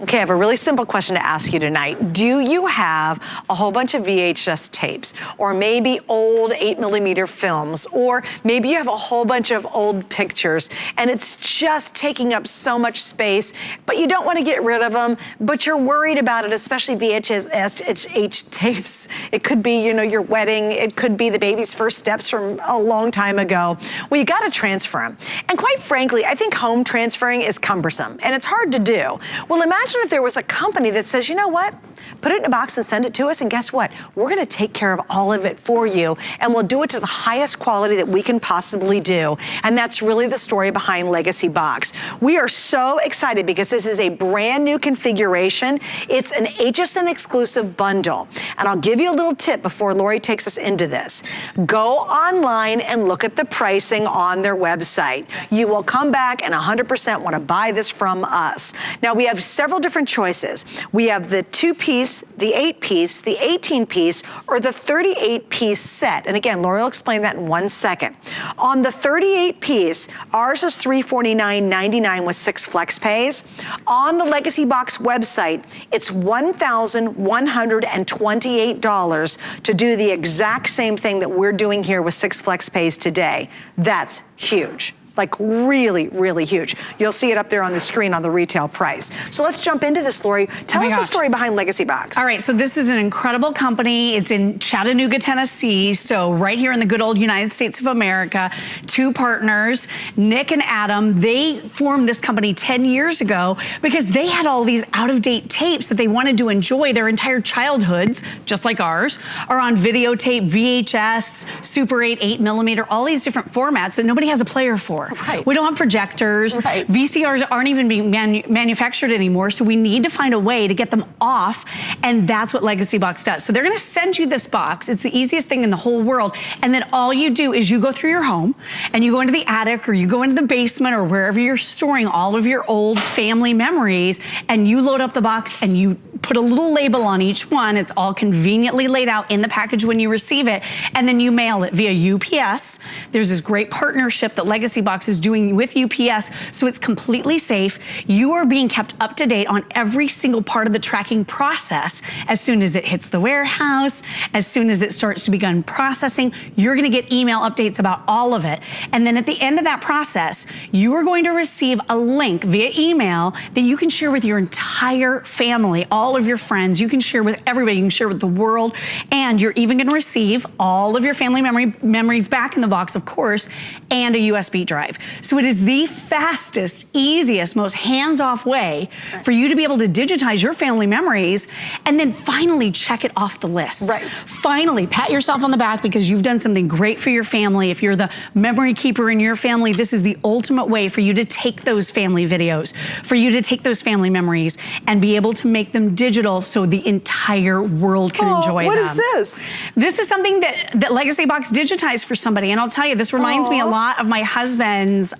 Okay, I have a really simple question to ask you tonight. Do you have a whole bunch of VHS tapes, or maybe old 8mm films, or maybe you have a whole bunch of old pictures and it's just taking up so much space, but you don't want to get rid of them, but you're worried about it, especially VHS tapes. It could be, you know, your wedding. It could be the baby's first steps from a long time ago. Well, you got to transfer them. And quite frankly, I think home transferring is cumbersome and it's hard to do. Well, imagine if there was a company that says, you know what, put it in a box and send it to us, and guess what? We're gonna take care of all of it for you, and we'll do it to the highest quality that we can possibly do. And that's really the story behind Legacybox. We are so excited because this is a brand new configuration. It's an HSN exclusive bundle. And I'll give you a little tip before Lori takes us into this. Go online and look at the pricing on their website. You will come back and 100% wanna buy this from us. Now, we have several different choices. We have the 2-piece, the 8-piece, the 18-piece, or the 38-piece set. And again, Lori will explain that in 1 second. On the 38-piece, ours is $349.99 with 6 flex pays. On the Legacybox website, it's $1,128 to do the exact same thing that we're doing here with 6 flex pays today. That's huge. Like really, really huge. You'll see it up there on the screen on the retail price. So let's jump into this, Lori. Tell us the story behind Legacybox. All right, so this is an incredible company. It's in Chattanooga, Tennessee. So right here in the good old United States of America, 2 partners, Nick and Adam, they formed this company 10 years ago because they had all these out-of-date tapes that they wanted to enjoy their entire childhoods, just like ours, are on videotape, VHS, Super 8, 8mm, all these different formats that nobody has a player for. Right. We don't have projectors. Right. VCRs aren't even being manufactured anymore, so we need to find a way to get them off, and that's what Legacybox does. So they're gonna send you this box. It's the easiest thing in the whole world, and then all you do is you go through your home, and you go into the attic, or you go into the basement, or wherever you're storing all of your old family memories, and you load up the box, and you put a little label on each one. It's all conveniently laid out in the package when you receive it, and then you mail it via UPS. There's this great partnership that Legacybox is doing with UPS, so it's completely safe. You are being kept up to date on every single part of the tracking process. As soon as it hits the warehouse, as soon as it starts to begin processing, you're gonna get email updates about all of it. And then at the end of that process, you are going to receive a link via email that you can share with your entire family, all of your friends. You can share with everybody. You can share with the world. And you're even gonna receive all of your family memories back in the box, of course, and a USB drive. So it is the fastest, easiest, most hands-off way for you to be able to digitize your family memories and then finally check it off the list. Right. Finally, pat yourself on the back because you've done something great for your family. If you're the memory keeper in your family, this is the ultimate way for you to take those family videos, for you to take those family memories and be able to make them digital so the entire world can enjoy them. What is this? This is something that Legacybox digitized for somebody. And I'll tell you, this reminds me a lot of my husband's,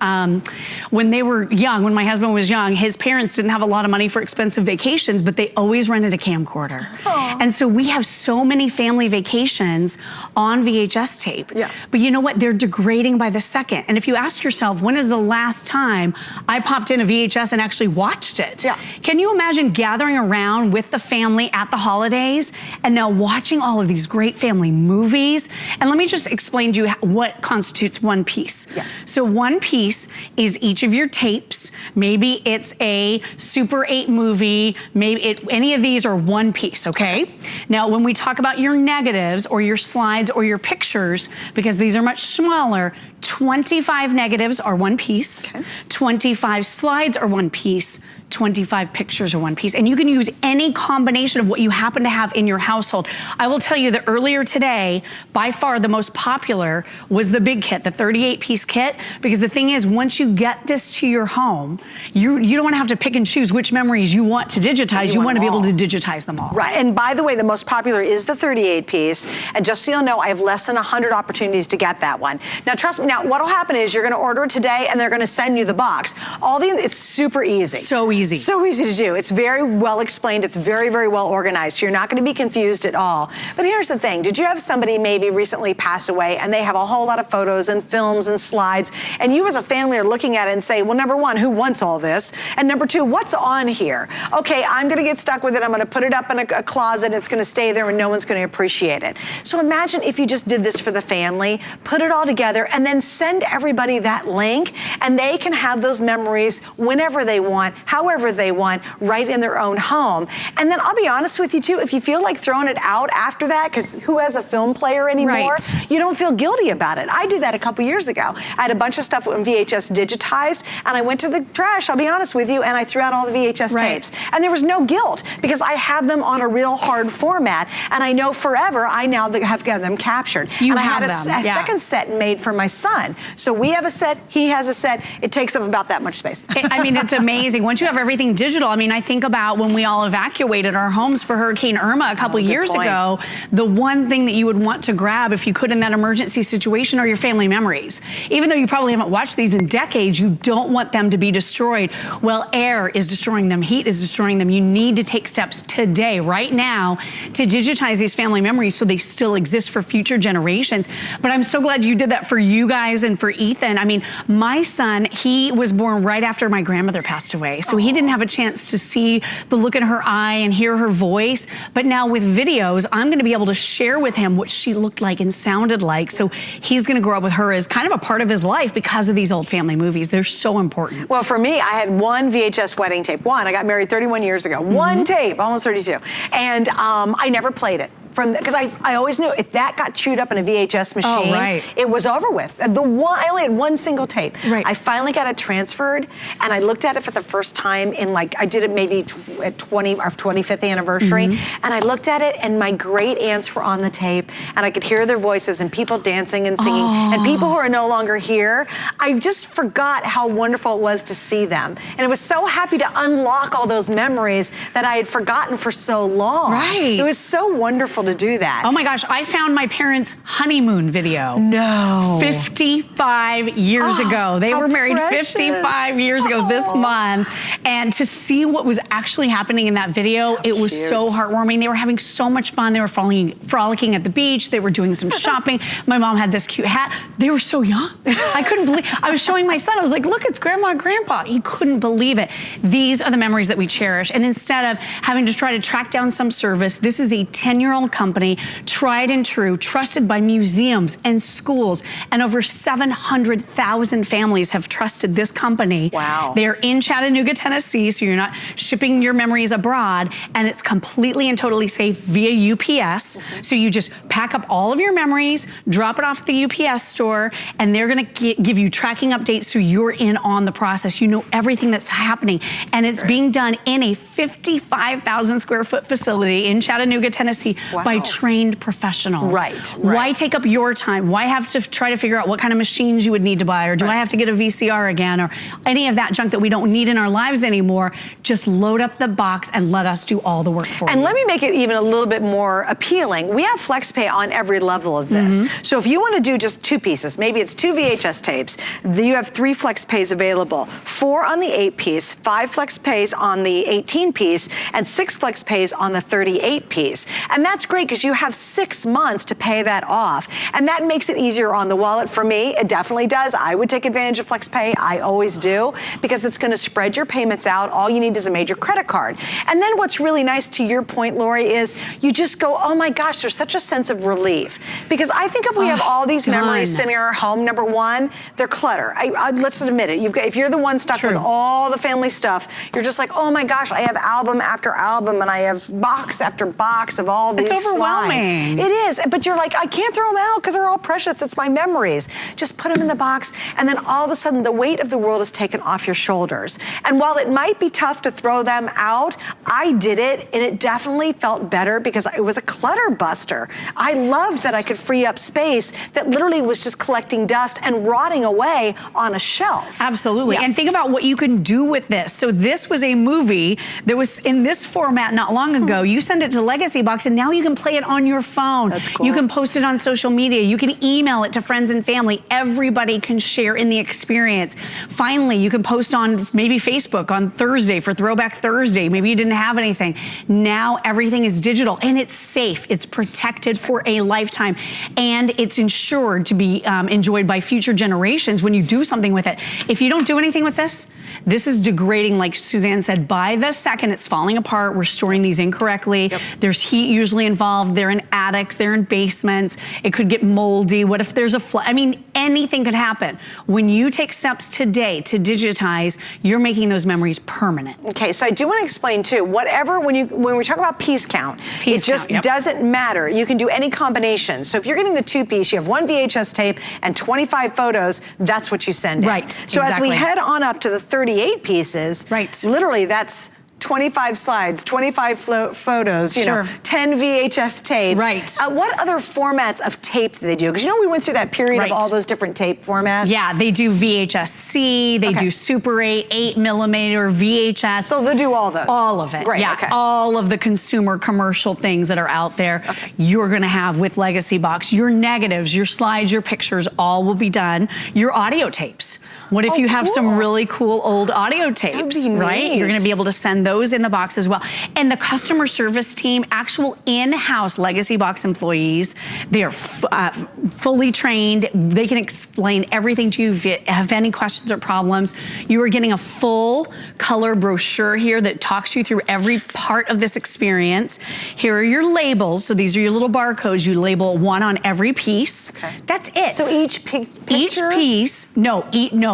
when they were young, when my husband was young, his parents didn't have a lot of money for expensive vacations, but they always rented a camcorder. And so we have so many family vacations on VHS tape. Yeah. But you know what? They're degrading by the second. And if you ask yourself, when is the last time I popped in a VHS and actually watched it? Yeah. Can you imagine gathering around with the family at the holidays and now watching all of these great family movies? And let me just explain to you what constitutes one piece. Yeah. So one piece is each of your tapes. Maybe it's a Super 8 movie. Maybe any of these are one piece, okay? Now, when we talk about your negatives or your slides or your pictures, because these are much smaller, 25 negatives are one piece, 25 slides are one piece, 25 pictures are one piece, and you can use any combination of what you happen to have in your household. I will tell you that earlier today, by far the most popular was the big kit, the 38-piece kit, because the thing is, once you get this to your home, you don't want to have to pick and choose which memories you want to digitize. You want to be able to digitize them all. Right, and by the way, the most popular is the 38-piece, and just so you'll know, I have less than 100 opportunities to get that one. Now, trust me, Now, what'll happen is you're gonna order it today and they're gonna send you the box. It's super easy. So easy. So easy to do. It's very well explained. It's very, very well organized. So you're not gonna be confused at all. But here's the thing. Did you have somebody maybe recently pass away and they have a whole lot of photos and films and slides, and you as a family are looking at it and say, well, number one, who wants all this? And number two, what's on here? Okay, I'm gonna get stuck with it. I'm gonna put it up in a closet. It's gonna stay there and no one's gonna appreciate it. So imagine if you just did this for the family, put it all together, and then send everybody that link, and they can have those memories whenever they want, however they want, right in their own home. And then I'll be honest with you too, if you feel like throwing it out after that, because who has a film player anymore? Right. You don't feel guilty about it. I did that a couple years ago. I had a bunch of stuff in VHS digitized, and I went to the trash, I'll be honest with you, and I threw out all the VHS tapes. And there was no guilt, because I have them on a real hard format, and I know forever I now have got them captured. You and I have had a them. second set made for my son. So we have a set, he has a set. It takes up about that much space. I mean, it's amazing. Once you have everything digital, I mean, I think about when we all evacuated our homes for Hurricane Irma a couple years ago, the one thing that you would want to grab if you could in that emergency situation are your family memories. Even though you probably haven't watched these in decades, you don't want them to be destroyed. Well, air is destroying them, heat is destroying them. You need to take steps today, right now, to digitize these family memories so they still exist for future generations. But I'm so glad you did that for you guys and for Ethan. I mean, my son, he was born right after my grandmother passed away. So he didn't have a chance to see the look in her eye and hear her voice. But now with videos, I'm gonna be able to share with him what she looked like and sounded like. So he's gonna grow up with her as kind of a part of his life because of these old family movies. They're so important. Well, for me, I had one VHS wedding tape. I got married 31 years ago. One tape, almost 32. And I never played it. Because I always knew if that got chewed up in a VHS machine, it was over with. I only had one single tape. I finally got it transferred, and I looked at it for the first time in I did it maybe at our 25th anniversary, and I looked at it, and my great aunts were on the tape, and I could hear their voices and people dancing and singing, and people who are no longer here. I just forgot how wonderful it was to see them, and I was so happy to unlock all those memories that I had forgotten for so long. It was so wonderful to do that. Oh my gosh, I found my parents' honeymoon video. No. 55 years ago. They were married 55 years ago this month. And to see what was actually happening in that video, it was so heartwarming. They were having so much fun. They were frolicking at the beach. They were doing some shopping. My mom had this cute hat. They were so young. I couldn't believe, I was showing my son, I was like, look, it's grandma and grandpa. He couldn't believe it. These are the memories that we cherish. And instead of having to try to track down some service, this is a 10-year-old company, tried and true, trusted by museums and schools, and over 700,000 families have trusted this company. Wow. They're in Chattanooga, Tennessee, so you're not shipping your memories abroad, and it's completely and totally safe via UPS. So you just pack up all of your memories, drop it off at the UPS store, and they're gonna give you tracking updates so you're in on the process. You know everything that's happening, and it's being done in a 55,000 square foot facility in Chattanooga, Tennessee by trained professionals. Why take up your time? Why have to try to figure out what kind of machines you would need to buy, or do I have to get a VCR again, or any of that junk that we don't need in our lives anymore? Just load up the box and let us do all the work for you. And let me make it even a little bit more appealing. We have FlexPay on every level of this. So if you want to do just 2 pieces, maybe it's 2 VHS tapes, you have 3 FlexPays available. 4 on the 8-piece, 5 FlexPays on the 18-piece, and 6 FlexPays on the 38-piece. And that's great because you have 6 months to pay that off. And that makes it easier on the wallet. For me, it definitely does. I would take advantage of FlexPay. I always do, because it's going to spread your payments out. All you need is a major credit card. And then what's really nice, to your point, Lori, is you just go, oh my gosh, there's such a sense of relief. Because I think if we have all these memories sitting in our home, number one, they're clutter. Let's admit it. If you're the one stuck with all the family stuff, you're just like, oh my gosh, I have album after album, and I have box after box of all these overwhelming. Slides. It is, but you're like, I can't throw them out because they're all precious. It's my memories. Just put them in the box, and then all of a sudden, the weight of the world is taken off your shoulders. And while it might be tough to throw them out, I did it, and it definitely felt better because it was a clutter buster. I loved that I could free up space that literally was just collecting dust and rotting away on a shelf. Absolutely. And think about what you can do with this. So this was a movie that was in this format not long ago. You send it to Legacybox, and now you can can play it on your phone. That's cool. You can post it on social media. You can email it to friends and family. Everybody can share in the experience. Finally, you can post on maybe Facebook on Thursday for Throwback Thursday. Maybe you didn't have anything. Now everything is digital and it's safe. It's protected for a lifetime and it's insured to be enjoyed by future generations when you do something with it. If you don't do anything with this is degrading, like Suzanne said. By the second, it's falling apart. We're storing these incorrectly. Yep. There's heat usually involved. They're in attics. They're in basements. It could get moldy. What if there's a flood? I mean, anything could happen. When you take steps today to digitize, you're making those memories permanent. Okay, so I do want to explain too, whatever, when we talk about piece count, it just doesn't matter. You can do any combination. So if you're getting the 2-piece, you have 1 VHS tape and 25 photos, that's what you send in. Right, So as we head on up to the 38 pieces, literally that's 25 slides, 25 photos, you know, 10 VHS tapes. Right. What other formats of tape do they do? Because you know we went through that period of all those different tape formats. Yeah, they do VHS-C, they do Super 8, 8mm, VHS. So they'll do all those? All of it. Great, yeah, all of the consumer commercial things that are out there, you're gonna have with Legacybox. Your negatives, your slides, your pictures, all will be done. Your audio tapes. What if you have some really cool old audio tapes, right? You're gonna be able to send those in the box as well. And the customer service team, actual in-house Legacybox employees, they are fully trained. They can explain everything to you if you have any questions or problems. You are getting a full color brochure here that talks you through every part of this experience. Here are your labels. So these are your little barcodes. You label one on every piece. That's it. So each picture? Each piece, no,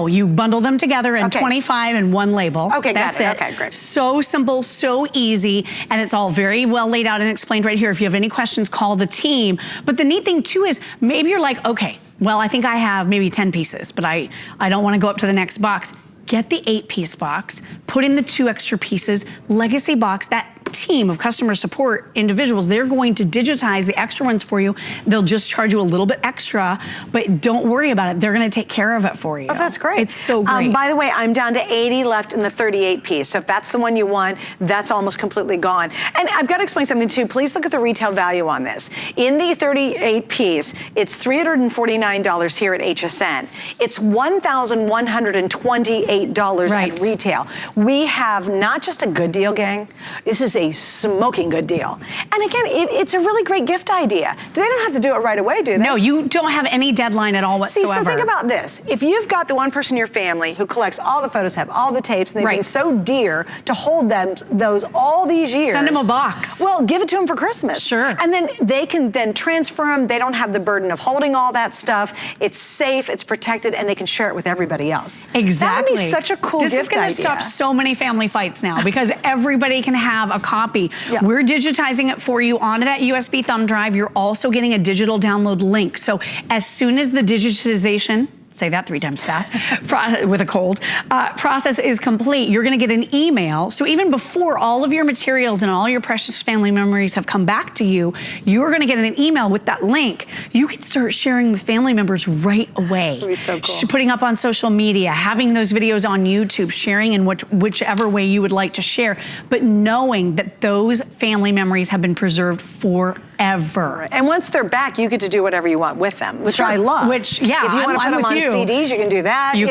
you bundle them together in 25 and one label. Okay, that's it. Okay, great. So simple, so easy, and it's all very well laid out and explained right here. If you have any questions, call the team. But the neat thing too is maybe you're like, okay, well, I think I have maybe 10 pieces, but I don't want to go up to the next box. Get the 8-piece box, put in the 2 extra pieces. Legacybox, that team of customer support individuals, they're going to digitize the extra ones for you. They'll just charge you a little bit extra, but don't worry about it. They're gonna take care of it for you. Oh, that's great. It's so great. By the way, I'm down to 80 left in the 38 piece. So if that's the one you want, that's almost completely gone. And I've got to explain something too. Please look at the retail value on this. In the 38 piece, it's $349 here at HSN. It's $1,128 at retail. We have not just a good deal, gang. This is a smoking good deal. And again, it's a really great gift idea. They don't have to do it right away, do they? No, you don't have any deadline at all whatsoever. See, so think about this. If you've got the one person in your family who collects all the photos, have all the tapes, and they've been so dear to hold those all these years. Send them a box. Well, give it to them for Christmas. Sure. And then they can then transfer them. They don't have the burden of holding all that stuff. It's safe, it's protected, and they can share it with everybody else. Exactly. That would be such a cool gift idea. This is gonna stop so many family fights now because everybody can have a copy. We're digitizing it for you onto that USB thumb drive. You're also getting a digital download link. So as soon as the digitization, say that 3 times fast, with a cold, process is complete, you're gonna get an email. So even before all of your materials and all your precious family memories have come back to you, you're gonna get an email with that link. You can start sharing with family members right away. That'd be so cool. Putting up on social media, having those videos on YouTube, sharing in whichever way you would like to share, but knowing that those family memories have been preserved forever. And once they're back, you get to do whatever you want with them, which I love. Which, yeah, if you want to put them on CDs, you can do that. You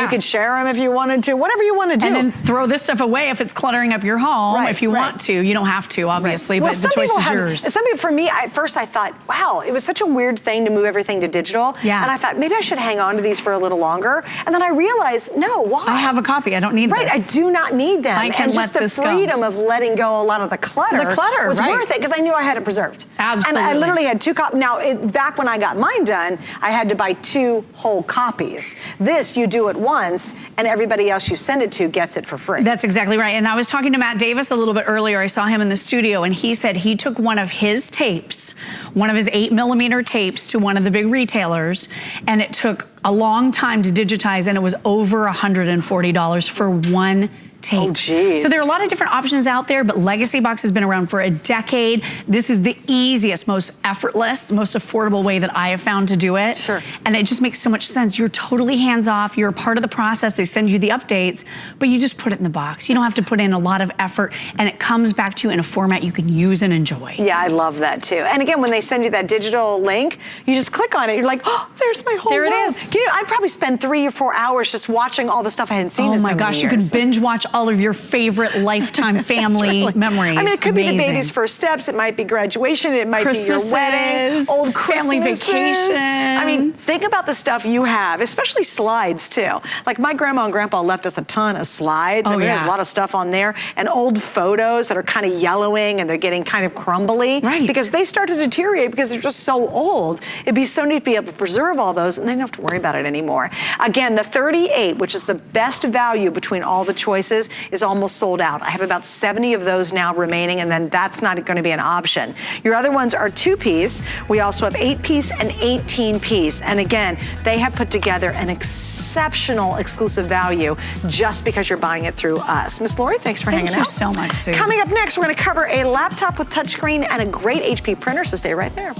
could share them if you wanted to, whatever you want to do. And then throw this stuff away if it's cluttering up your home. If you want to, you don't have to, obviously, but the choice is yours. For me, at first I thought, wow, it was such a weird thing to move everything to digital. Yeah. And I thought, maybe I should hang on to these for a little longer. And then I realized, no, why? I have a copy, I don't need this. Right, I do not need them. I can let this go. And just the freedom of letting go a lot of the clutter. Was worth it, because I knew I had it preserved. Absolutely. And I literally had 2 copies. Now, back when I got mine done, I had to buy 2 whole copies. This, you do it once, and everybody else you send it to gets it for free. That's exactly right. And I was talking to Matt Davis a little bit earlier. I saw him in the studio, and he said he took one of his tapes, one of his 8mm tapes, to one of the big retailers, and it took a long time to digitize, and it was over $140 for one tape. Oh, geez. So there are a lot of different options out there, but Legacybox has been around for a decade. This is the easiest, most effortless, most affordable way that I have found to do it. Sure. And it just makes so much sense. You're totally hands-off. You're a part of the process. They send you the updates, but you just put it in the box. You don't have to put in a lot of effort, and it comes back to you in a format you can use and enjoy. Yeah, I love that too. And again, when they send you that digital link, you just click on it. You're like, oh, there's my whole world. There it is. You know, I'd probably spend 3 or 4 hours just watching all the stuff I hadn't seen in so many years. Oh my gosh, you can binge watch all of your favorite Lifetime family memories. I mean, it could be the baby's first steps. It might be graduation. It might be your wedding, old family vacation. I mean, think about the stuff you have, especially slides too. Like my grandma and grandpa left us a ton of slides. I mean, there's a lot of stuff on there, and old photos that are kind of yellowing and they're getting kind of crumbly because they start to deteriorate because they're just so old. It'd be so neat to be able to preserve all those, and they don't have to worry about it anymore. Again, the 38, which is the best value between all the choices, is almost sold out. I have about 70 of those now remaining, and then that's not going to be an option. Your other ones are 2-piece. We also have 8-piece and 18-piece. And again, they have put together an exceptional exclusive value just because you're buying it through us. Miss Lori, thanks for hanging out. Thank you so much, Sue. Coming up next, we're going to cover a laptop with touchscreen and a great HP printer, so stay right there.